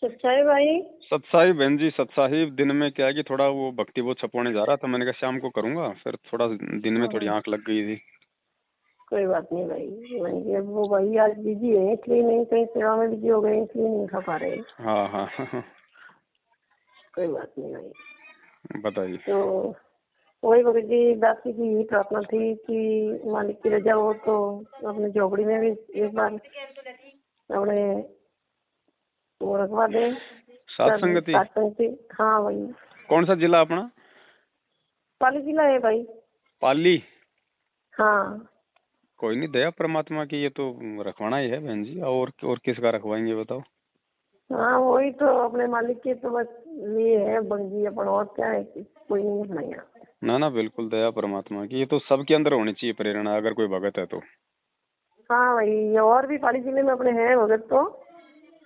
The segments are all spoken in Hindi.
सच्चाई भाई। सत्साई बहन जी, सत्साई दिन में क्या है कि थोड़ा वो भक्ति वो छपवाने जा रहा था, मैंने कहा शाम को करूंगा, फिर थोड़ा दिन में थोड़ी हाँ, आंख लग गई थी। कोई बात नहीं भाई। वही अब वो भाई आज बिजी है इसलिए नहीं, कहीं सेवा में बिजी हो गए इसलिए नहीं खा पा रहे। हाँ हाँ हाँ। कोई बात नहीं भाई। बताइए। तो वही भगत जी दासी की यही प्रार्थना थी कि मालिक की रजा हो तो अपने झोपड़ी में भी एक बार अपने वो रखवा दे सात संगति। सत्संगति। हाँ वही। कौन सा जिला अपना? पाली जिला है भाई। पाली। हाँ कोई नहीं, दया परमात्मा की, ये तो रखवाना ही है बहन जी। और किसका रखवाएंगे बताओ? हाँ वही तो अपने मालिक के तो बस ये है बंगी अपन, और क्या है कि कोई नहीं अपनाया। ना ना, बिल्कुल दया परमात्मा की, ये तो सबके अंदर होनी चाहिए प्रेरणा, अगर कोई भगत है तो। हाँ भाई, और भी पाली जिले में अपने हैं भगत तो।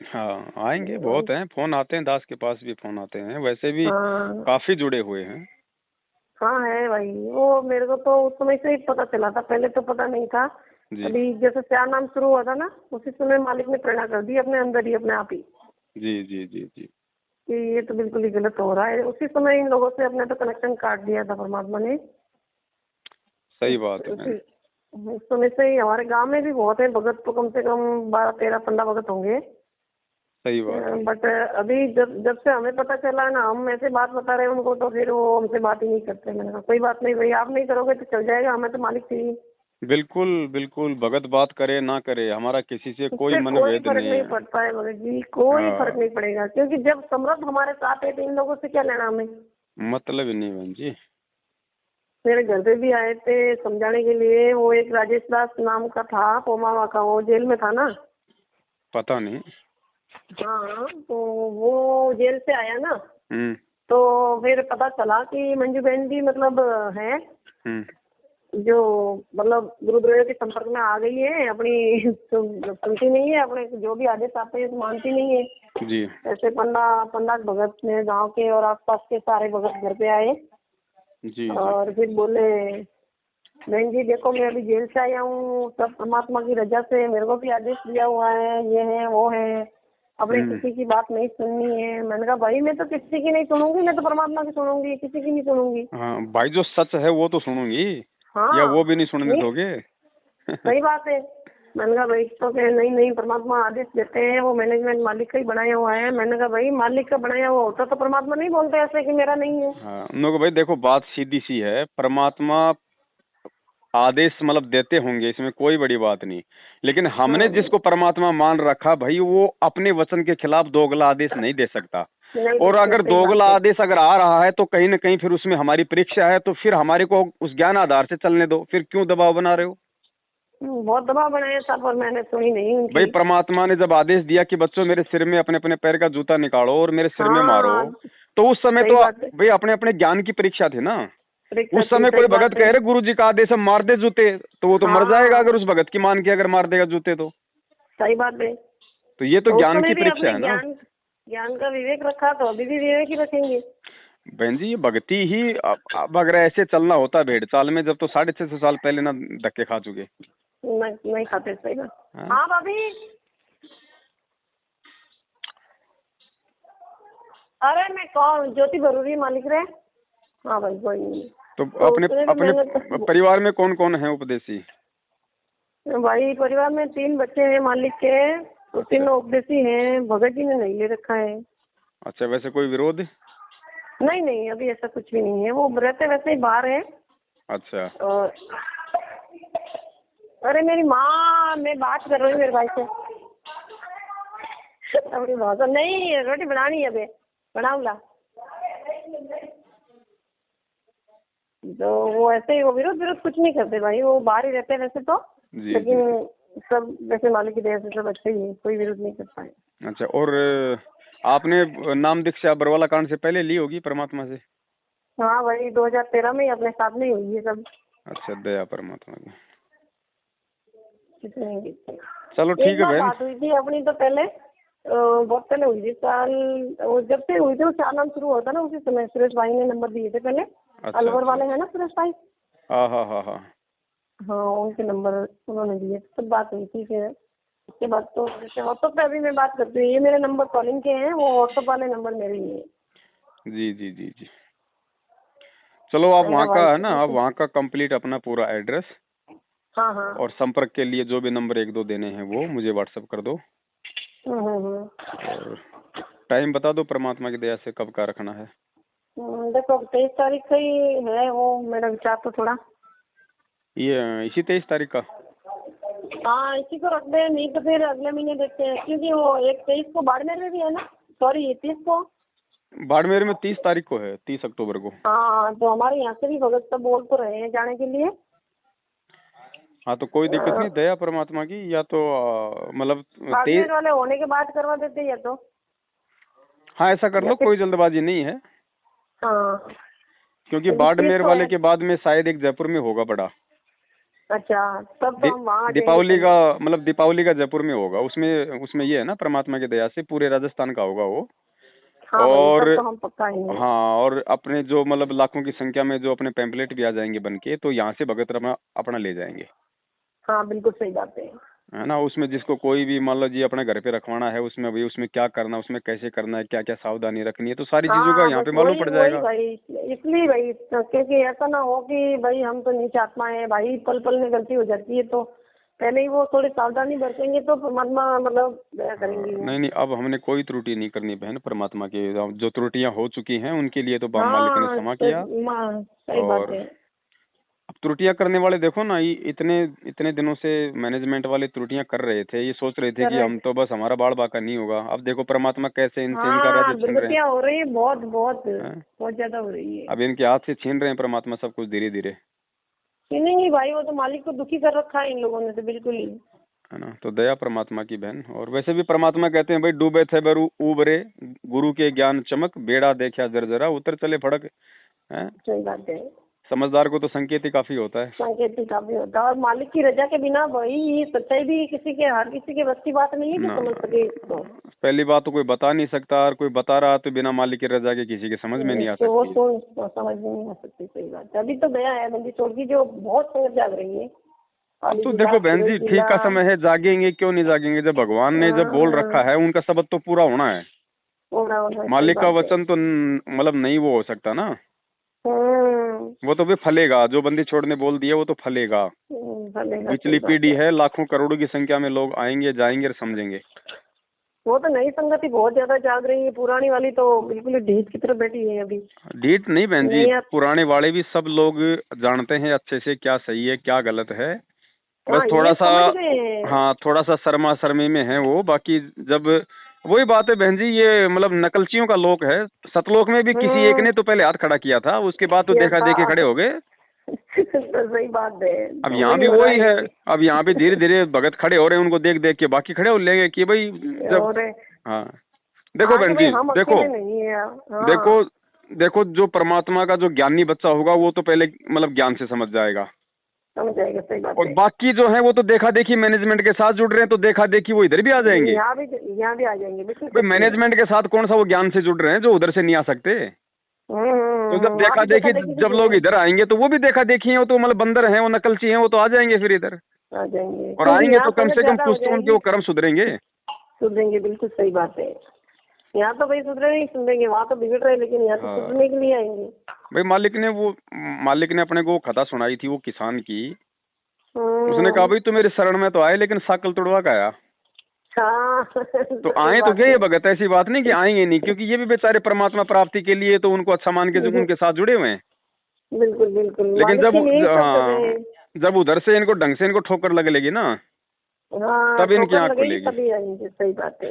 हाँ आएंगे, बहुत हैं, फोन आते हैं, दास के पास भी फोन आते हैं, वैसे भी हाँ काफी जुड़े हुए हैं। हाँ है भाई। वो मेरे को तो उस समय से ही पता चला था, पहले तो पता नहीं था। जी अभी जैसे क्या नाम शुरू हुआ था ना, उसी समय मालिक ने प्रेरणा कर दी अपने अंदर ही, अपने आप ही, जी जी जी जी। कि ये तो बिल्कुल ही गलत हो रहा है। उसी समय इन लोगों से अपने तो कनेक्शन काट दिया था परमात्मा ने। सही बात है उसी बहन। उस समय से ही हमारे गांव में भी बहुत है भगत, तो कम से कम 12, 13, 15 भगत होंगे। सही बात है। बट अभी जब जब से हमें पता चला ना, हम ऐसे बात बता रहे हैं उनको तो फिर वो हमसे बात ही नहीं करते। मैंने कहा कोई बात नहीं भाई, आप नहीं करोगे तो चल जाएगा, हमें तो मालिक चाहिए। बिल्कुल बिल्कुल, भगत बात करे ना करे, हमारा किसी से कोई उससे कोई मनभेद फर्क नहीं नहीं है। पड़ता है भगत जी, कोई फर्क हाँ, नहीं पड़ेगा, क्योंकि जब समर्थ हमारे साथ है तो इन लोगों से क्या लेना हमें। मतलब ही नहीं बहन जी। मेरे घर पे भी आए थे समझाने के लिए, वो एक राजेश दास नाम का था पोमावा का, वो जेल में था ना। पता नहीं। हाँ तो वो जेल से आया ना, हम्म तो फिर पता चला कि मंजू बहन भी मतलब है, हम्म। जो मतलब गुरुद्रोह के संपर्क में आ गई है अपनी, तो सुनती नहीं है अपने, जो भी आदेश आते हैं तो मानती नहीं है। जी ऐसे पंडा पंडा भगत ने गांव के और आसपास के सारे भगत घर पे आए जी जी। और फिर बोले बहन जी देखो मैं अभी जेल से आया हूँ, सब परमात्मा की रजा से मेरे को भी आदेश दिया हुआ है, ये है वो है, अपने हम्म। किसी की बात नहीं सुननी है। मैंने कहा भाई मैं तो किसी की नहीं सुनूंगी, मैं तो परमात्मा की सुनूंगी, किसी की नहीं सुनूंगी। हाँ भाई, जो सच है वो तो सुनूंगी, या हाँ वो भी नहीं सुनने नहीं, दोगे? सही बात है। मैंने कहा भाई तो कहे नहीं नहीं, परमात्मा आदेश देते हैं, वो मैनेजमेंट मालिक का ही बनाया हुआ है। मैंने कहा भाई मालिक का बनाया हुआ होता तो परमात्मा नहीं बोलते ऐसे कि मेरा नहीं है। हाँ उन लोगों को भाई देखो, बात सीधी सी है, परमात्मा आदेश मतलब देते होंगे, इसमें कोई बड़ी बात नहीं, लेकिन हमने जिसको परमात्मा मान रखा भाई, वो अपने वचन के खिलाफ दोगला आदेश नहीं दे सकता। नहीं और देखते, अगर सही दोगला बात है। आदेश अगर आ रहा है तो कहीं ना कहीं फिर उसमें हमारी परीक्षा है, तो फिर हमारे को उस ज्ञान आधार से चलने दो, फिर क्यों दबाव बना रहे हो? बहुत दबाव बनाया था पर मैंने सुनी नहीं भाई उनकी। परमात्मा ने जब आदेश दिया कि बच्चों मेरे सिर में अपने अपने पैर का जूता निकालो और मेरे सिर में मारो, हाँ तो उस समय सही तो बात है, भाई अपने अपने ज्ञान की परीक्षा थी ना। परीक्षा उस थी, समय सही कोई भगत बात है। कह रहे गुरु जी का आदेश है मार दे जूते, तो वो तो मर जाएगा हाँ अगर उस भगत की मान के अगर मार देगा जूते सही बात है। तो ये तो तो उस ज्ञान समय की भी परीक्षा अपने है ना। ज्ञान ज्ञान का विवेक रखा, तो अभी भी विवेक ही रखेंगे। बहन जी ये भक्ति ही, अब अगर ऐसे चलना होता भेड़ चाल में, जब तो 650 साल पहले ना धक्के खा चुके। नहीं नहीं खाते, सही बात। हाँ? हाँ भाभी, अरे मैं कौन ज्योति जरूरी मालिक रहे। हाँ भाई कोई नहीं। तो तो अपने उसने भी अपने मैंने परिवार में कौन कौन है उपदेशी? भाई परिवार में 3 बच्चे हैं मालिक के, तो अच्छा तीनों उपदेशी हैं, भगत जी ने नहीं ले रखा है। अच्छा, वैसे कोई विरोध? नहीं नहीं अभी ऐसा कुछ भी नहीं है, वो रहते वैसे ही बाहर है। अच्छा और अरे मेरी माँ, मैं बात कर रही हूँ मेरे भाई से। अपनी भाषा नहीं, रोटी बनानी है अबे, बनाऊंगा। तो वो ऐसे ही, वो विरोध विरोध कुछ नहीं करते भाई, वो बाहर ही रहते हैं वैसे तो, जी जी लेकिन जी। सब वैसे मालिक की दया से सब अच्छे ही है, कोई विरोध नहीं करता है। अच्छा, और आपने नाम दीक्षा बरवाला कांड से पहले ली होगी परमात्मा से? हाँ भाई 2013 में ही अपने साथ में ही हुई है सब। अच्छा, दया परमात्मा की। किसी नहीं देखते। चलो एक ठीक है बार बहन। बात हुई थी अपनी तो पहले, बहुत पहले हुई थी, साल वो जब से हुई थी वो चालान शुरू हुआ था ना, उसी समय सुरेश भाई ने नंबर दिए थे पहले। अच्छा अलवर अच्छा। वाले हैं ना सुरेश भाई। हाँ हाँ हाँ हाँ। हाँ उनके नंबर उन्होंने दिए थे, तब बात हुई थी फिर। उसके बाद तो जैसे व्हाट्सएप पे अभी मैं बात करती हूँ, ये मेरे नंबर कॉलिंग के हैं, वो व्हाट्सएप वाले नंबर मेरे ही है। जी जी जी जी। चलो आप वहाँ का है ना, आप वाइफ। वहाँ का कंप्लीट अपना पूरा एड्रेस हाँ हाँ। और संपर्क के लिए जो भी नंबर एक दो देने हैं वो मुझे व्हाट्सएप कर दो। और टाइम बता दो परमात्मा की दया से कब का रखना है। देखो 23 तारीख का ही है वो मेरा विचार तो थोड़ा। ये इसी 23 तारीख का। हाँ इसी को रख दे, नहीं तो फिर अगले महीने देखते हैं, क्योंकि वो एक 23 को बाड़मेर में भी है ना, सॉरी ये 30 को। बाड़मेर में 30 तारीख को है, 30 अक्टूबर को। हाँ तो हमारे यहाँ से भी भगत सब बोल तो रहे हैं जाने के लिए। हाँ तो कोई दिक्कत नहीं, दया परमात्मा की, या तो मतलब बाड़मेर वाले होने के बाद करवा देते या तो। हाँ ऐसा कर लो, कोई जल्दबाजी नहीं है। हाँ क्योंकि तो बाड़मेर तो वाले है। के बाद में शायद एक जयपुर में होगा बड़ा। अच्छा तब तो हम वहाँ दीपावली का मतलब दीपावली का जयपुर में होगा, उसमें उसमें ये है ना परमात्मा की दया से पूरे राजस्थान का होगा वो। हाँ भाई और तब तो हम पक्का आएंगे। हाँ, और अपने जो मतलब लाखों की संख्या में जो अपने पैम्पलेट भी आ जाएंगे बन के, तो यहाँ से भगत रमा अपना ले जाएंगे। हाँ बिल्कुल सही बात है ना, उसमें जिसको कोई भी मान लो जी अपने घर पे रखवाना है, उसमें भाई उसमें क्या करना, उसमें कैसे करना है, क्या क्या सावधानी रखनी है, तो सारी चीजों का हाँ यहाँ बस पे मालूम वही पड़ वही जाएगा। भाई, इसलिए भाई क्योंकि ऐसा ना हो कि भाई हम तो नीच आत्मा है भाई, पल पल में गलती हो जाती है, तो पहले ही वो थोड़ी सावधानी बरतेंगे तो परमात्मा मतलब दया करेंगे वो। नहीं नहीं, अब हमने कोई त्रुटि नहीं करनी बहन, परमात्मा की जो त्रुटियां हो चुकी हैं उनके लिए तो बाप मालिक ने हाँ क्षमा किया। सही बात और है। अब त्रुटियां करने वाले देखो ना, ये इतने इतने दिनों से मैनेजमेंट वाले त्रुटियां कर रहे थे, ये सोच रहे थे कि हम करेक्ट। तो बस हमारा बाल बाका नहीं होगा। अब देखो परमात्मा कैसे इनसे इनका हाँ राज्य छीन रहे दुर्गतियाँ हो रही है, बहुत बहुत हैं। बहुत ज्यादा हो रही है। अब इनके हाथ से छीन रहे हैं परमात्मा सब कुछ धीरे धीरे। नहीं भाई वो तो मालिक को दुखी कर रखा है इन लोगों ने तो बिल्कुल ही। है ना, तो दया परमात्मा की बहन। और वैसे भी परमात्मा कहते हैं भाई, डूबे थे बरु उबरे, गुरु के ज्ञान चमक, बेड़ा देखा जरा उतर चले फड़क। है, सही बात है। समझदार को तो संकेत ही काफी होता है। संकेत ही काफी होता है, और मालिक की रजा के बिना भाई ये सच्चाई भी किसी के हर किसी के बस की बात नहीं है कि ना, समझ सके इसको। पहली बात तो कोई बता नहीं सकता, और कोई बता रहा तो बिना मालिक की रजा के किसी के समझ में नहीं आ तो वो सकती। तो समझ में नहीं आ सकती। सही बात है। अभी तो गया है बंदी छोड़ की जो बहुत संगत जाग रही है। अब तो देखो बहन जी, ठीक का समय है, जागेंगे क्यों नहीं जागेंगे, जब भगवान ने जब बोल रखा है उनका शब्द तो पूरा होना है। मालिक का वचन तो मतलब नहीं वो हो सकता ना, वो तो भी फलेगा। जो बंदी छोड़ने बोल दिया वो तो फलेगा। पिछली पीढ़ी है, लाखों करोड़ों की संख्या में लोग आएंगे जाएंगे और समझेंगे। वो तो नई संगति बहुत ज्यादा जाग रही है, पुरानी वाली तो बिल्कुल ढीठ की तरह बैठी है अभी। ढीठ नहीं बहन जी, पुराने वाले भी सब लोग जानते हैं अच्छे से क्या सही है क्या गलत है। बस थोड़ा सा, हाँ थोड़ा सा शर्मा शर्मी में है वो। बाकी जब वही बात है बहन जी, ये मतलब नकलचियों का लोक है। सतलोक में भी किसी एक ने तो पहले हाथ खड़ा किया था, उसके बाद तो देखा देखी खड़े हो गए। तो सही बात है। अब यहाँ भी वही है। अब यहाँ भी धीरे धीरे भगत खड़े हो रहे हैं, उनको देख देख के बाकी खड़े हो लेंगे कि भाई जब। हाँ देखो बहन जी, देखो देखो देखो, जो परमात्मा का जो ज्ञानी बच्चा होगा वो तो पहले मतलब ज्ञान से समझ जाएगा। समझ जाएगा। सही बात और है। बाकी जो है वो तो देखा देखी मैनेजमेंट के साथ जुड़ रहे हैं, तो देखा देखी वो इधर भी आ जाएंगे। यहाँ भी आ जाएंगे भाई मैनेजमेंट के साथ कौन सा वो ज्ञान से जुड़ रहे हैं जो उधर से नहीं आ सकते। तो जब देखा देखी जब लोग इधर आएंगे तो वो भी देखा देखी है, वो तो मतलब बंदर हैं, वो नकलची हैं, वो तो आ जाएंगे फिर इधर आ जाएंगे। और आएंगे तो कम से कम कुछ तो उनके वो कर्म सुधरेंगे। बिल्कुल सही बात है। यहाँ तो भाई सुधरे नहीं सुधरेंगे, वहाँ तो बिगड़ रहे, लेकिन यहाँ तो सुधरने के लिए आएंगे। भाई मालिक ने अपने को कथा सुनाई थी वो किसान की। उसने कहा भाई तू मेरे शरण में तो आए लेकिन साकल तुड़वा का आया। तो आए तो क्या ये भगत, ऐसी बात नहीं कि आएंगे नहीं, क्योंकि ये भी बेचारे परमात्मा प्राप्ति के लिए तो उनको अच्छा मान के जो उनके साथ जुड़े हुए हैं। बिल्कुल बिल्कुल। लेकिन जब उधर से इनको ढंग से इनको ठोकर लगेगी ना, तब इनकी आँख खुलेगी। सही बात है।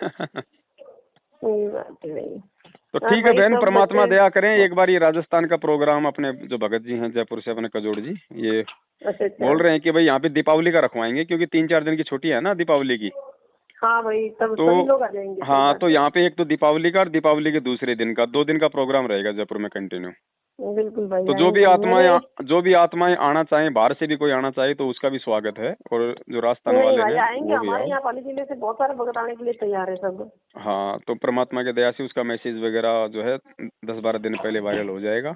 सही बात है भाई। तो ठीक है बहन, परमात्मा दया करें। एक बार ये राजस्थान का प्रोग्राम अपने जो भगत जी हैं जयपुर से, अपने कजोड़ जी, ये बोल रहे हैं कि भाई यहाँ पे दीपावली का रखवाएंगे, क्योंकि 3-4 दिन की छुट्टी है ना दीपावली की। हाँ भाई तब तो सभी लोग आ जाएंगे। हाँ, तो यहाँ पे एक तो दीपावली का और दीपावली के दूसरे दिन का 2 दिन का प्रोग्राम रहेगा जयपुर में कंटिन्यू। बिल्कुल भाई। तो जो भी आत्माएं आना चाहें, बाहर से भी कोई आना चाहे तो उसका भी स्वागत है। और जो राजस्थान वाले हैं आएंगे, हमारे यहाँ पाली जिले से बहुत सारे भगत आने के लिए तैयार है सब। हाँ, तो परमात्मा के दया से उसका मैसेज वगैरह जो है 10-12 दिन पहले वायरल हो जाएगा।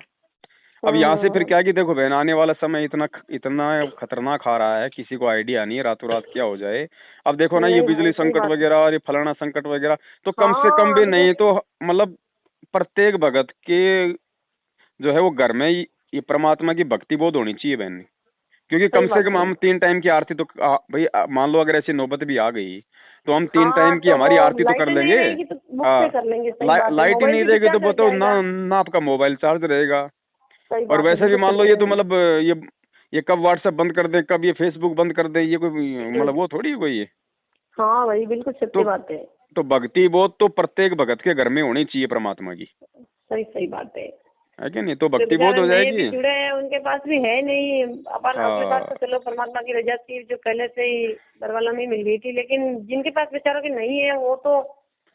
अब यहाँ से फिर क्या कि देखो बहन, आने वाला समय इतना इतना खतरनाक आ रहा है, किसी को आइडिया नहीं है रातों रात क्या हो जाए। अब देखो ना, ये नहीं बिजली भाई, सही संकट बात है। वगैरह और ये फलाना संकट वगैरह, तो कम से कम हाँ भी अभी तो नहीं तो मतलब प्रत्येक भगत के जो है वो घर में ये परमात्मा की भक्ति बहुत होनी चाहिए बहन। क्योंकि सही कम से बात कम है। हम 3 टाइम की आरती तो भाई मान लो अगर ऐसी नौबत भी आ गई तो हम 3 हाँ टाइम की तो वो हमारी आरती तो कर लाइटें नहीं लेंगे। रहेगी तो बुक हाँ, से कर लेंगे, सही बात है। लाइट ही मोबाइल नहीं भी तो रहेगी तो चार्ज हो बताओ ना, जाएगा। ना आपका मोबाइल चार्ज रहेगा। सही और बात है, वैसे भी बिल्कुल मान सही लो कह ये तो रहे हैं। मतलब ये कब व्हाट्सएप बंद कर दे, कब ये फेसबुक बंद कर दे, ये कोई मतलब वो थोड़ी है कोई ये। हाँ भाई, बिल्कुल तो सत्य बात है। तो भक्ति बहुत तो प्रत्येक भगत के घर में होनी चाहिए परमात्मा की, सही सही बात है। है कि नहीं? तो जो भक्ति बहुत बेचारे हो नए भी जाएगी। जुड़े हैं उनके पास भी है नहीं। अपन अपने पास तो हाँ चलो परमात्मा की रजा थी जो पहले से ही दरवाजा में मिल गई थी, लेकिन जिनके पास बेचारों की नहीं है वो तो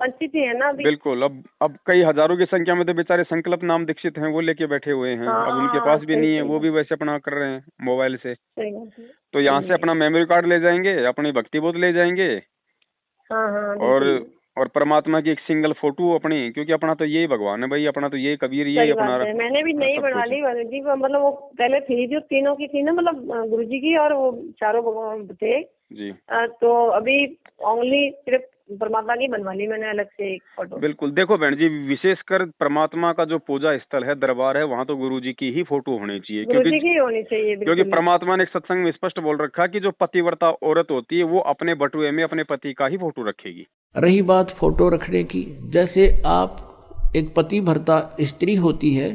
वंचित ही है ना अभी। बिल्कुल। अब कई हजारों की संख्या में तो बेचारे संकल्प नाम दीक्षित हैं, वो लेके बैठे हुए हैं। अब उनके हाँ पास भी सही नहीं है, सही वो बात, भी वैसे अपना कर रहे हैं मोबाइल से। सही बात है। तो यहाँ से अपना मेमोरी कार्ड ले जाएंगे, अपनी भक्ति बोध ले जाएंगे, हाँ हाँ और बिल्कुल। और परमात्मा की एक सिंगल फोटो अपनी, क्योंकि अपना तो यही भगवान है भाई, अपना तो यही कबीर, यही सही अपना बात है। मैंने भी नई सब बनवा कुछ है। ली जी, मतलब वो पहले थी जो तीनों की थी ना, मतलब गुरु जी की और वो चारों भगवान थे। जी तो अभी ओनली सिर्फ परमात्मा की बनवा ली मैंने अलग से एक फोटो। बिल्कुल। देखो बहन जी, विशेषकर परमात्मा का जो पूजा स्थल है, दरबार है, वहाँ तो गुरु जी की ही फोटो होनी चाहिए। गुरु क्योंकि जी की होनी चाहिए क्योंकि बिल्कुल। परमात्मा ने एक सत्संग में स्पष्ट बोल रखा कि जो पतिव्रता औरत होती है वो अपने बटुए में अपने पति का ही फोटो रखेगी। रही बात फोटो रखने की, जैसे आप एक पति भर्ता स्त्री होती है,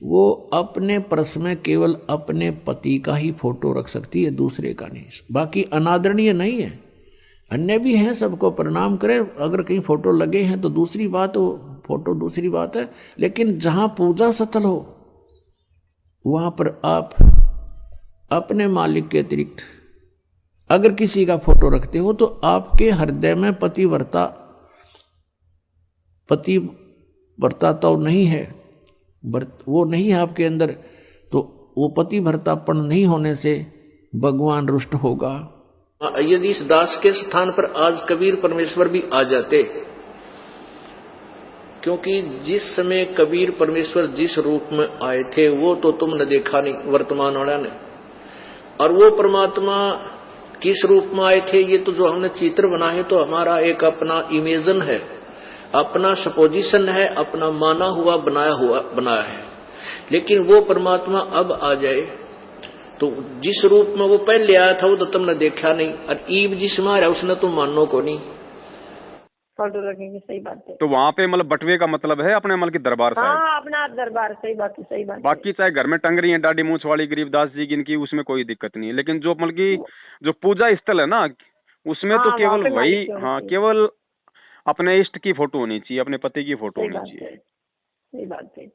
वो अपने पर्स में केवल अपने पति का ही फोटो रख सकती है, दूसरे का नहीं। बाकी अनादरणीय नहीं है, अन्य भी हैं, सबको प्रणाम करें। अगर कहीं फोटो लगे हैं तो दूसरी बात, वो फोटो दूसरी बात है। लेकिन जहां पूजा स्थल हो वहां पर आप अपने मालिक के अतिरिक्त अगर किसी का फोटो रखते हो तो आपके हृदय में पतिव्रता तो नहीं है, वो नहीं है आपके अंदर, तो वो पतिव्रतापन नहीं होने से भगवान रुष्ट होगा। यदि इस दास के स्थान पर आज कबीर परमेश्वर भी आ जाते, क्योंकि जिस समय कबीर परमेश्वर जिस रूप में आए थे वो तो तुमने देखा नहीं वर्तमान वाला ने, और वो परमात्मा किस रूप में आए थे ये तो जो हमने चित्र बना है तो हमारा एक अपना इमेजन है, अपना सपोजिशन है, अपना माना हुआ बनाया है। लेकिन वो परमात्मा अब आ जाए तो जिस रूप में वो पहले आया था वो तो तुमने देखा नहीं, और ईब जिस मारा उसने तुम मानो को नहीं। फोटो रखेंगे, सही बात है। तो वहाँ पे मतलब बटवे का मतलब है अपने मतलब की दरबार साहिब। हाँ अपना दरबार, सही बात है, सही बात है। बाकी चाहे घर में टंग रही है दाढ़ी मूछ वाली गरीबदास जी की, इनकी उसमें कोई दिक्कत नहीं है, लेकिन जो मतलब की जो पूजा स्थल है ना उसमें तो हाँ, वहाँ केवल पे वही, मालिक की होनी हाँ चाहिए। केवल अपने इष्ट की फोटो होनी चाहिए, अपने पति की फोटो सही होनी बात चाहिए। है, सही बात है।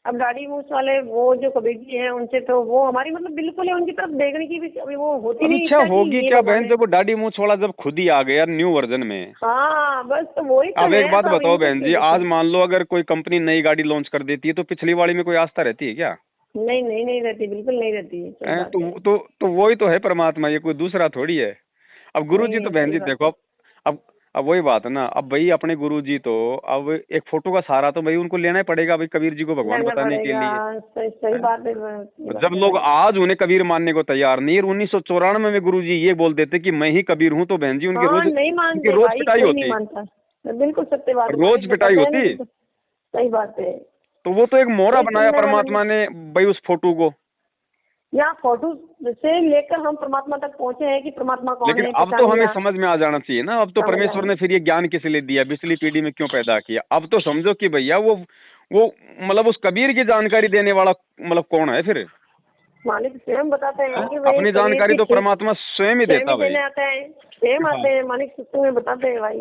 अब दाढ़ी मूछ वाले वो जो कबीर जी हैं उनसे तो वो हमारी मतलब बिल्कुल है, उनकी तरफ देखने की भी अभी वो होती अब नहीं इच्छा इच्छा कि होगी ये क्या भगवान बहन, है। जब वो दाढ़ी मूछ वाला जब खुद ही आ गया न्यू वर्जन में। हाँ बस तो वही तो अब एक है। बात अब बताओ इनको बहन क्यों जी, आज दिक्कत? मान लो अगर कोई कंपनी नई गाड़ी लॉन्च कर देती है तो पिछली वाली में कोई आस्था रहती है क्या? नहीं नहीं नहीं रहती, बिल्कुल नहीं रहती है, सही बात है। तो वही तो है परमात्मा, ये कोई दूसरा थोड़ी है। अब गुरु जी नहीं तो बहन सही जी बात देखो, है। अब वही बात है ना, अब भाई अपने गुरु जी तो अब एक फोटो का सहारा तो भाई उनको लेना ही पड़ेगा भाई, कबीर जी को भगवान लेना बताने के पड़ेगा, लिए। सही बात है, सही बात जब है लोग भाई। आज उन्हें कबीर मानने को तैयार नहीं, 1994 में गुरु जी ये बोल देते कि मैं ही कबीर हूँ, तो बहन जी हाँ नहीं उनकी मानते रोज भाई, पिटाई कोई नहीं होती, मानता। बिल्कुल सत्य बात है, रोज मालिक पिटाई बताते हैं होती। ना, सही बात है। तो वो तो एक मोहरा कोई बनाया सुनने वाला नहीं। परमात्मा ने भाई उस फोटो को। यहाँ फोटो से लेकर हम परमात्मा तक पहुँचे हैं कि परमात्मा कौन लेकिन है, अब तो पहचान हमें लिया। समझ में आ जाना चाहिए ना, अब तो समझ परमेश्वर आया। ने फिर ये ज्ञान किस लिए दिया, पिछली पीढ़ी में क्यों पैदा किया। अब तो समझो कि भैया वो मतलब उस कबीर की जानकारी देने वाला मतलब कौन है फिर? मालिक स्वयं बताते हैं कि भाई अपनी कबीर जानकारी की तो ठीक परमात्मा स्वयं ही स्वयं देता ही भाई। देने आते हैं, स्वयं आते हैं, मालिक सत्य में बताते हैं भाई।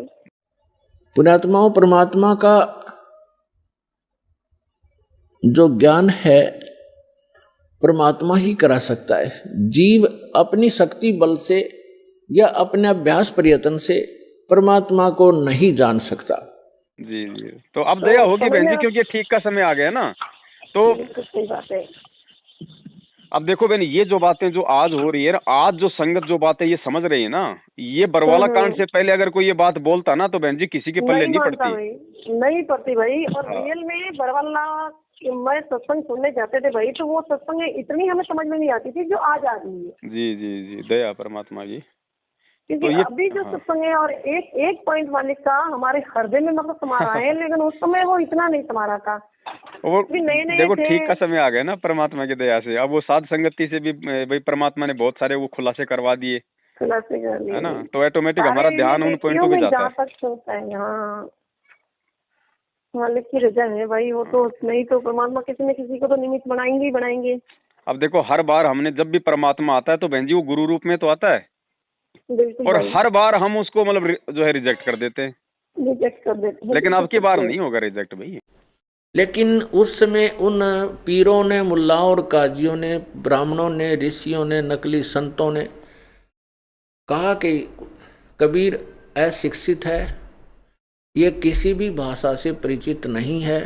पुण्यात्माओं, परमात्मा का जो ज्ञान है परमात्मा ही करा सकता है। जीव अपनी शक्ति बल से या अपने अभ्यास प्रयत्न से परमात्मा को नहीं जान सकता। जी जी, तो अब दया होगी बहन जी, क्योंकि ठीक का समय आ गया ना, तो सही बात है। अब देखो बहन, ये जो बातें जो आज हो रही है ना, आज जो संगत जो बातें ये समझ रही है ना, ये बरवाला कांड से पहले अगर कोई ये बात बोलता ना तो बहन जी किसी के पल्ले नहीं मानता पड़ती। भाई, नहीं पड़ती भाई। और हाँ। रियल में बरवाला मैं सत्संग सुनने जाते थे भाई, तो वो सत्संग इतनी हमें समझ में नहीं आती थी जो आज आ रही है। जी जी जी, दया परमात्मा की। क्योंकि तो ये अभी जो हाँ। सत्संग है और एक एक पॉइंट मालिक का हमारे हृदय में मतलब समा रहा है, लेकिन उस समय वो इतना नहीं समा रहा था। वो भी नए देखो थे। ठीक का समय आ गया ना परमात्मा की दया से। अब वो साध संगति से भी भाई परमात्मा ने बहुत सारे वो खुलासे करवा दिए, खुलासे कर लिए है ना, तो ऑटोमेटिक हमारा ध्यान उन पॉइंटों पे जाता जहाँ है। तक सोचता है। हाँ, मालिक की रजा है भाई, वो तो नहीं तो परमात्मा किसी न किसी को तो निमित्त बनाएंगे ही बनाएंगे। अब देखो हर बार हमने जब भी परमात्मा आता है तो बहन जी वो गुरु रूप में तो आता है, बिल्कुल और भाई, हर बार हम उसको मतलब जो है रिजेक्ट कर देते हैं। रिजेक्ट कर देते हैं। लेकिन अब की बार नहीं होगा रिजेक्ट भाई। लेकिन उस समय उन पीरों ने, मुल्लाओं और काजियों ने, ब्राह्मणों ने, ऋषियों ने, नकली संतों ने कहा कि कबीर अशिक्षित है, ये किसी भी भाषा से परिचित नहीं है,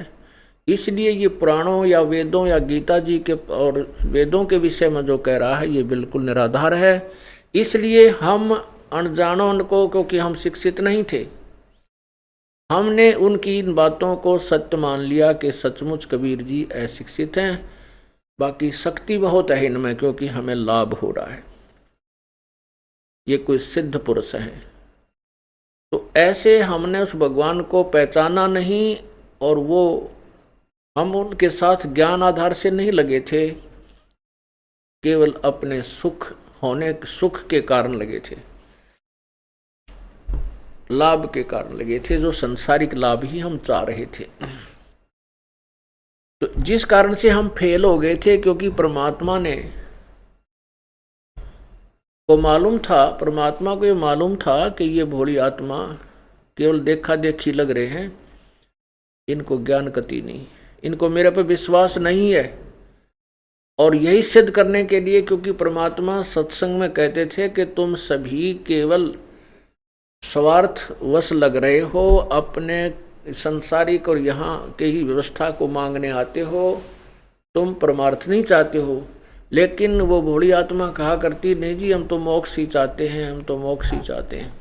इसलिए ये पुराणों या वेदों या गीता जी के और वेदों के विषय में जो कह रहा है ये बिल्कुल निराधार है। इसलिए हम अनजानों को, क्योंकि हम शिक्षित नहीं थे, हमने उनकी इन बातों को सत्य मान लिया कि सचमुच कबीर जी अशिक्षित हैं, बाकी शक्ति बहुत है इनमें, क्योंकि हमें लाभ हो रहा है, ये कोई सिद्ध पुरुष है। तो ऐसे हमने उस भगवान को पहचाना नहीं, और वो हम उनके साथ ज्ञान आधार से नहीं लगे थे, केवल अपने सुख के कारण लगे थे, लाभ के कारण लगे थे, जो संसारिक लाभ ही हम चाह रहे थे। तो जिस कारण से हम फेल हो गए थे, क्योंकि परमात्मा को ये मालूम था कि ये भोली आत्मा केवल देखा देखी लग रहे हैं, इनको ज्ञान गति नहीं, इनको मेरे पर विश्वास नहीं है। और यही सिद्ध करने के लिए, क्योंकि परमात्मा सत्संग में कहते थे कि तुम सभी केवल स्वार्थ वश लग रहे हो, अपने संसारिक और यहाँ के ही व्यवस्था को मांगने आते हो, तुम परमार्थ नहीं चाहते हो। लेकिन वो भोली आत्मा कहा करती, नहीं जी हम तो मोक्ष ही चाहते हैं, हम तो मोक्ष ही चाहते हैं।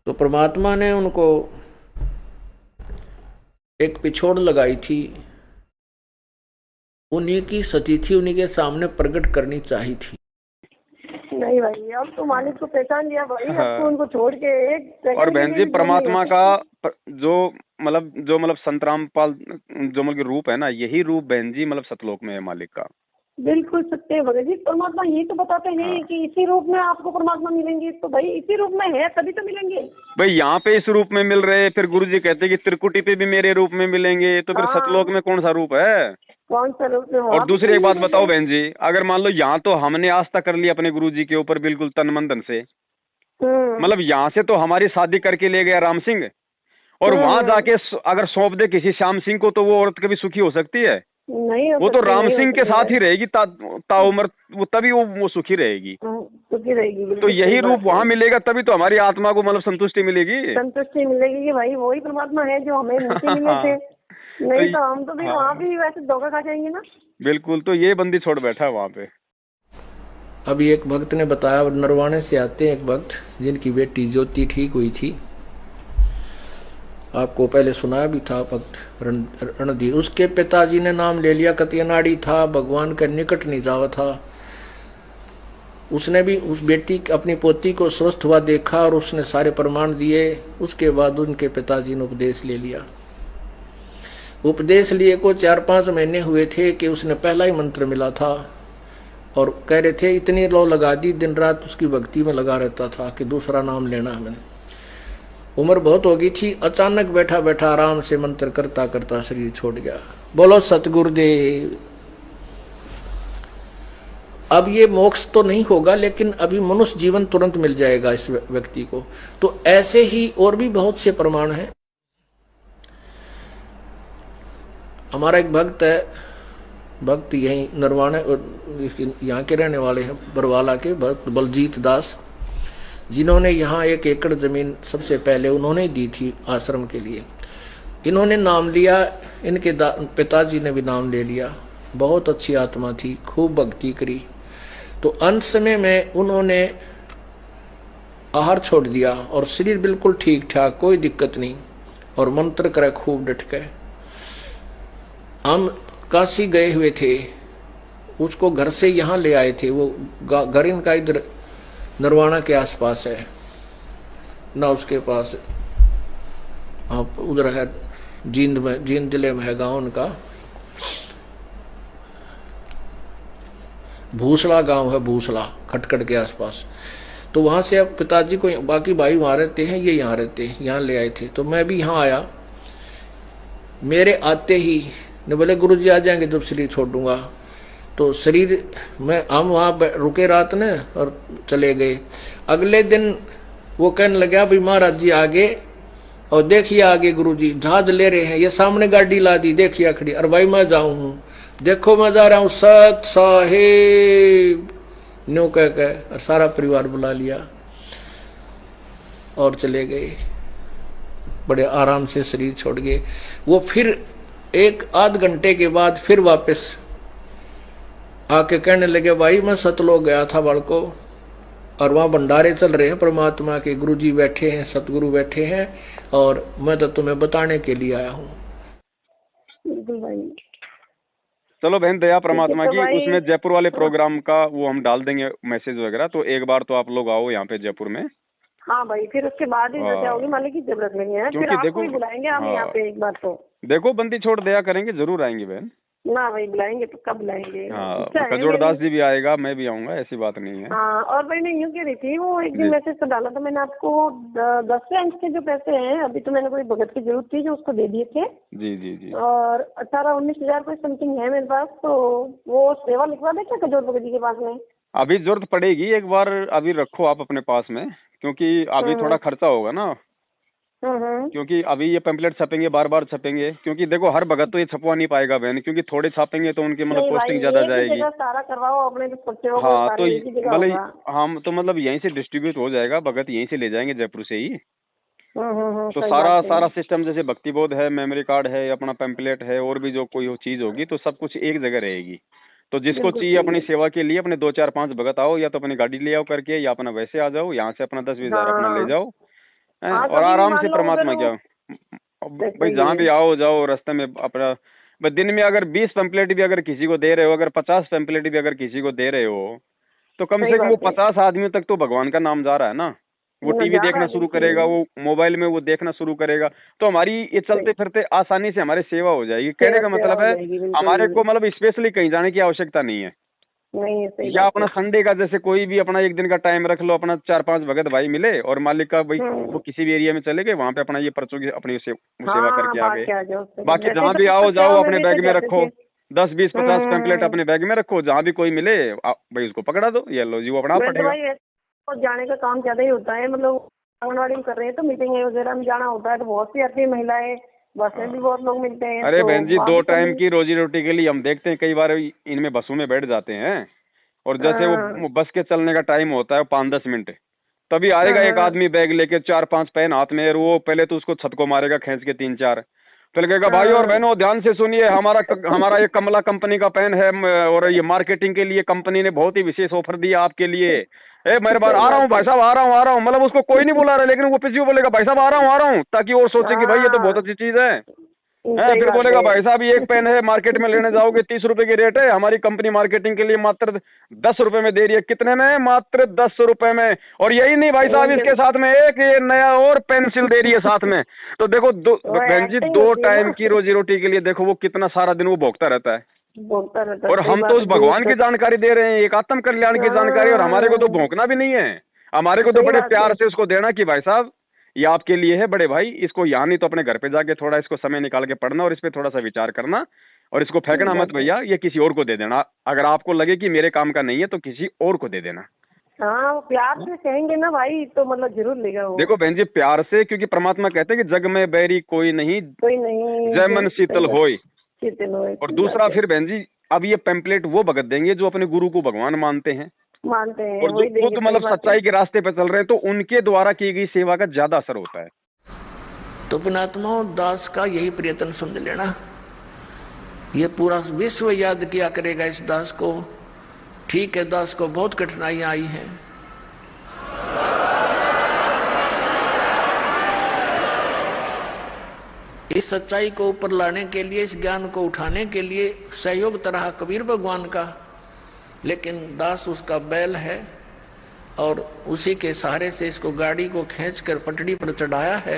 तो परमात्मा ने उनको एक पिछोड़ लगाई थी, उन्हीं की सती थी, उन्हीं के सामने प्रकट करनी चाहिए थी। नहीं भाई, अब तो मालिक को पहचान लिया भाई। हाँ। अब तो उनको छोड़ के एक और बहन जी परमात्मा का जो मतलब संत रामपाल जो मतलब रूप है ना, यही रूप बहन जी मतलब सतलोक में है मालिक का। बिल्कुल सत्य है भगत जी। परमात्मा यही तो बताते हैं हाँ। कि इसी रूप में आपको परमात्मा मिलेंगे, तो भाई इसी रूप में है तभी तो मिलेंगे भाई। यहाँ पे इस रूप में मिल रहे, फिर गुरु जी कहते हैं कि त्रिकुटी पे भी मेरे रूप में मिलेंगे, तो फिर हाँ। सतलोक में कौन सा रूप है? कौन सा रूप है? और दूसरी एक बात बताओ बहन जी, अगर मान लो यहाँ तो हमने आस्था कर ली अपने गुरु जी के ऊपर बिल्कुल तन मन धन से, मतलब यहाँ से तो हमारी शादी करके ले गया राम सिंह, और वहां जाके अगर सौंप दे किसी श्याम सिंह को, तो वो औरत कभी सुखी हो सकती है? नहीं हो वो तो सकती, राम नहीं हो सिंह के सकती साथ है। ही रहेगी ताउम्र, वो तभी वो सुखी रहेगी। सुखी रहेगी, बिल्कुल तो यही सही रूप बात वहाँ है। मिलेगा, तभी तो हमारी आत्मा को मतलब संतुष्टि मिलेगी। संतुष्टि मिलेगी कि भाई वही परमात्मा है जो हमें नीचे मिले थे। नहीं तो हम तो भी वहाँ भी वैसे धोखा खा जाएंगे ना। बिल्कुल, तो ये बंदी छोड़ बैठा है वहाँ पे। अभी एक भक्त ने बताया, नरवाणे से आते हैं एक भक्त, जिनकी बेटी ज्योति ठीक हुई थी, आपको पहले सुनाया भी था, भक्त रणधीर। उसके पिताजी ने नाम ले लिया, कतियनाड़ी था, भगवान के निकट नहीं जावा था। उसने भी उस बेटी अपनी पोती को स्वस्थ हुआ देखा और उसने सारे प्रमाण दिए। उसके बाद उनके पिताजी ने उपदेश ले लिया। उपदेश लिए को 4-5 महीने हुए थे कि उसने पहला ही मंत्र मिला था, और कह रहे थे इतनी लो लगा दी, दिन रात उसकी भक्ति में लगा रहता था कि दूसरा नाम लेना है मैंने। उम्र बहुत हो गई थी, अचानक बैठा बैठा आराम से मंत्र करता करता शरीर छोड़ गया। बोलो सतगुरुदेव। अब ये मोक्ष तो नहीं होगा, लेकिन अभी मनुष्य जीवन तुरंत मिल जाएगा इस व्यक्ति को। तो ऐसे ही और भी बहुत से प्रमाण हैं। हमारा एक भक्त है, भक्त यही नरवाणे यहाँ के रहने वाले हैं, बरवाला के भक्त बलजीत दास, जिन्होंने यहाँ 1 एकड़ जमीन सबसे पहले उन्होंने दी थी आश्रम के लिए। इन्होंने नाम लिया, इनके पिताजी ने भी नाम ले लिया, बहुत अच्छी आत्मा थी, खूब भक्ति करी। तो अंत समय में उन्होंने आहार छोड़ दिया और शरीर बिल्कुल ठीक ठाक, कोई दिक्कत नहीं, और मंत्र करे खूब डट के। हम काशी गए हुए थे, उसको घर से यहाँ ले आए थे। वो घर इनका इधर नरवाना के आसपास है ना, उसके पास आप उधर है जींद में, जींद जिले में है गांव उनका, भूसला गांव है, भूसला खटखट के आसपास। तो वहां से अब पिताजी को, बाकी भाई वहां रहते हैं, ये यहाँ रहते हैं, यहाँ ले आए थे। तो मैं भी यहाँ आया। मेरे आते ही ने बोले गुरुजी आ जाएंगे जब शरीर छोड़ूंगा। तो शरीर में हम वहां रुके रात ने और चले गए। अगले दिन वो कहने लगा भाई महाराज जी आगे, और देखिए आगे गुरुजी जहाज ले रहे हैं, ये सामने गाड़ी ला दी, देखिए खड़ी। और भाई मैं जाऊं हूं, देखो मैं जा रहा हूं, सत साहेब न्यू कह के, और सारा परिवार बुला लिया और चले गए। बड़े आराम से शरीर छोड़ गए। वो फिर 1-8 घंटे के बाद फिर वापस आके कहने लगे भाई मैं सतलोक गया था बालको, और वहां भंडारे चल रहे हैं परमात्मा के, गुरुजी बैठे हैं, सतगुरु बैठे हैं, और मैं तो तुम्हें बताने के लिए आया हूँ। चलो बहन, दया परमात्मा तो की। भाई- उसमें जयपुर वाले प्रोग्राम का वो हम डाल देंगे मैसेज वगैरह, तो एक बार तो आप लोग आओ यहाँ पे जयपुर में। हाँ भाई, फिर उसके बाद ही जैसे होगी मालिक की जरूरत नहीं है, फिर क्योंकि आपको देखो- ही बुलाएंगे हम हाँ। यहाँ पे एक बार। तो देखो बंदी छोड़ दया करेंगे, जरूर आएंगे बहन। ना भाई बुलाएंगे, तो कब बुलाएंगे? हाँ, इच्छा है खजोड़दास मेरी। जी भी आएगा, मैं भी आऊंगा, ऐसी बात नहीं है। हाँ, और भाई मैं यूँ कह रही थी, वो एक दिन जी। मैसेज तो डाला था मैंने आपको, 10वें अंक के जो पैसे हैं अभी, तो मैंने कोई भगत की जरूरत थी जो उसको दे दिए थे, जी जी जी। और 18-19 हजार कोई समथिंग है मेरे पास। तो वो सेवा लिखवा दे क्या खजूर भगत जी के पास में? अभी जरूरत पड़ेगी, एक बार अभी रखो आप अपने पास में, क्योंकि अभी थोड़ा खर्चा होगा ना। क्योंकि अभी ये पैम्पलेट छपेंगे, बार बार छपेंगे, क्योंकि देखो हर भगत तो ये छपवा नहीं पाएगा बहन, क्योंकि थोड़े छापेंगे तो उनकी मतलब नहीं भाई, पोस्टिंग ज्यादा एक ही जाएगी। जगह सारा करवाओ अपने, तो सोचे हो हाँ, तो एक ही जगह होगा। मतलब हम तो मतलब यहीं से डिस्ट्रीब्यूट हो जाएगा, भगत यहीं से ले जाएंगे जयपुर से ही। तो सही सारा बात है। सारा सिस्टम, जैसे भक्ति बोध है, मेमोरी कार्ड है, अपना पैम्पलेट है, और भी जो कोई चीज होगी तो सब कुछ एक जगह रहेगी। तो जिसको बिल्कुल चाहिए सही अपनी है। सेवा के लिए अपने 2-4-5 भगत आओ, या तो अपनी गाड़ी ले आओ करके, या अपना वैसे आ जाओ, यहाँ से अपना 10-20 हजार अपना ले जाओ, हैं, हाँ, और कभी भी आराम मान से लो परमात्मा अगर क्या वो- भाई, जहाँ भी आओ जाओ रास्ते में अपना। बस दिन में अगर 20 पैम्पलेट भी अगर किसी को दे रहे हो, अगर 50 पैम्पलेट भी अगर किसी को दे रहे हो, तो कम सही से कम वो बात है। 50 आदमियों तक तो भगवान का नाम जा रहा है ना। वो जा टीवी रहा देखना है, शुरू बिल्कुल। करेगा, वो मोबाइल में वो देखना शुरू करेगा, तो हमारी ये चलते फिरते आसानी से हमारी सेवा हो जाएगी। कहने का सेवा मतलब हो है जाएगी, बिल्कुल। हमारे को मतलब स्पेशली कहीं जाने की आवश्यकता नहीं है। नहीं है, सही या बात अपना है। संडे का जैसे कोई भी अपना एक दिन का टाइम रख लो, अपना 4-5 भगत भाई मिले, और मालिक का भाई वो किसी भी एरिया में चले गए, वहाँ पे अपना ये पर्चों की अपनी सेवा करके आ गए। बाकी जहाँ भी आओ जाओ अपने बैग में रखो, 10-20-50 पैम्पलेट अपने बैग में रखो, जहाँ भी कोई मिले भाई उसको पकड़ा दो, ये लो जी, वो अपना पड़ेगा। भाई जाने का काम ज्यादा ही होता है, मतलब आंगनबाड़ी में कर रहे हैं तो मीटिंग वगैरह में जाना होता है, तो बहुत सी आती है महिलाएं, बस में भी बहुत लोग मिलते हैं। अरे तो बहन जी, वहाँ 2 भी टाइम कभी- की रोजी रोटी के लिए हम देखते हैं कई बार इनमें बसों में बैठ जाते हैं, और जैसे वो बस के चलने का टाइम होता है 5-10 मिनट, तभी आएगा एक आदमी बैग लेके 4-5 पेन हाथ में, और वो पहले तो उसको छत को मारेगा खींच के 3-4, तो लगेगा भाई और बहनों ध्यान से सुनिए, हमारा ये कमला कंपनी का पेन है, और ये मार्केटिंग के लिए कंपनी ने बहुत ही विशेष ऑफर दिया आपके लिए। मेरे बार आ रहा हूँ भाई साहब, आ रहा हूँ, मतलब उसको कोई नहीं बुला रहा, लेकिन वो पीछे बोलेगा भाई साहब आ रहा हूँ, ताकि वो सोचे कि भाई ये तो बहुत अच्छी चीज है। फिर बोलेगा भाई साहब ये एक पेन है, मार्केट में लेने जाओगे 30 रुपए की रेट है, हमारी कंपनी मार्केटिंग के लिए मात्र 10 रुपए में दे रही है। कितने में? मात्र 10 रुपए में। और यही नहीं भाई साहब, इसके साथ में एक ये नया और पेंसिल दे रही है साथ में। तो देखो बहन जी, 2 टाइम की रोजी रोटी के लिए देखो वो कितना सारा दिन वो भोगता रहता है, और हम तो उस भगवान की जानकारी दे रहे हैं, एक आत्म कल्याण की जानकारी, और हमारे को तो भोंकना भी नहीं है, हमारे को तो बड़े प्यार से उसको देना कि भाई साहब ये आपके लिए है बड़े भाई, इसको यहाँ नहीं तो अपने घर पे जाके थोड़ा इसको समय निकाल के पढ़ना, और इस पे थोड़ा सा विचार करना, और इसको फेंकना मत भैया, ये किसी और को दे देना। अगर आपको लगे कि मेरे काम का नहीं है तो किसी और को दे देना। हाँ, वो प्यार से कहेंगे ना भाई, तो मतलब जरूर लेगा वो। देखो बहन जी, प्यार से, क्योंकि परमात्मा कहते हैं कि जग में बैरी कोई नहीं, जय मन शीतल होय। और दूसरा फिर बहन जी, अब ये पैम्पलेट वो भगत देंगे जो अपने गुरु को भगवान मानते हैं, और जो तो मतलब सच्चाई के रास्ते पे चल रहे हैं, तो उनके द्वारा की गई सेवा का ज्यादा असर होता है। तो पुणात्मा दास का यही प्रयत्न समझ लेना ये पूरा विश्व याद किया करेगा इस दास को। ठीक है, दास को बहुत कठिनाइयां आई हैं, इस सच्चाई को ऊपर लाने के लिए, इस ज्ञान को उठाने के लिए सहयोग तरह कबीर भगवान का, लेकिन दास उसका बैल है और उसी के सहारे से इसको गाड़ी को खींचकर पटड़ी पर चढ़ाया है।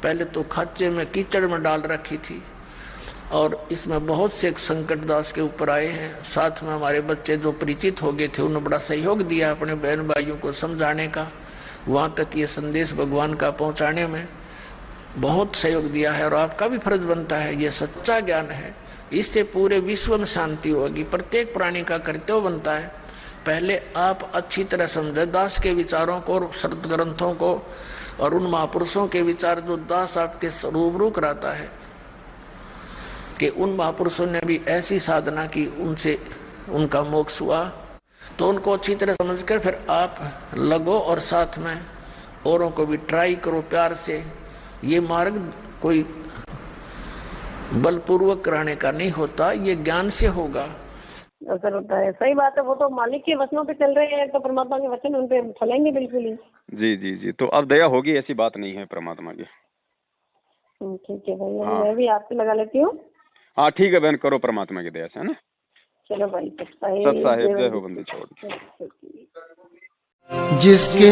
पहले तो खाचे में कीचड़ में डाल रखी थी और इसमें बहुत से संकट दास के ऊपर आए हैं। साथ में हमारे बच्चे जो परिचित हो गए थे उन्होंने बड़ा सहयोग दिया अपने बहन भाइयों को समझाने का, वहाँ तक ये संदेश भगवान का पहुँचाने में बहुत सहयोग दिया है। और आपका भी फर्ज बनता है, ये सच्चा ज्ञान है, इससे पूरे विश्व में शांति होगी। प्रत्येक प्राणी का कर्तव्य बनता है पहले आप अच्छी तरह समझे दास के विचारों को और शरत ग्रंथों को और उन महापुरुषों के विचार जो दास आपके रूबरू कराता है कि उन महापुरुषों ने भी ऐसी साधना की, उनसे उनका मोक्ष हुआ, तो उनको अच्छी तरह समझकर फिर आप लगो और साथ में औरों को भी ट्राई करो प्यार से। ये मार्ग कोई बलपूर्वक कराने का नहीं होता, ये ज्ञान से होगा। असर होता है, सही बात है। वो तो मालिक के वचनों पे चल रहे हैं तो परमात्मा के वचन उन पे फलेंगे बिल्कुल ही। जी जी जी, तो अब दया होगी, ऐसी बात नहीं है परमात्मा की। ठीक है भाई, मैं भी आपसे लगा लेती हूँ। हाँ ठीक है बहन, करो परमात्मा की दया से, है ना। चलो भाई, सब साहेब जय हो बंदी छोड़। जिसके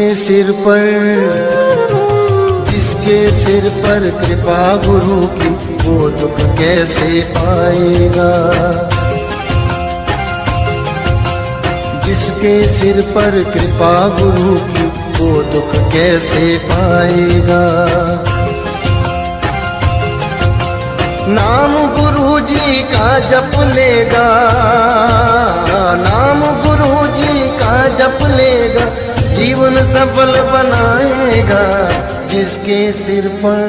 सिर पर कृपा गुरु की, वो दुख कैसे पाएगा। जिसके सिर पर कृपा गुरु की, वो दुख कैसे पाएगा। नाम गुरु जी का जप लेगा, नाम गुरु जी का जप लेगा, जीवन सफल बनाएगा। जिसके सिर पर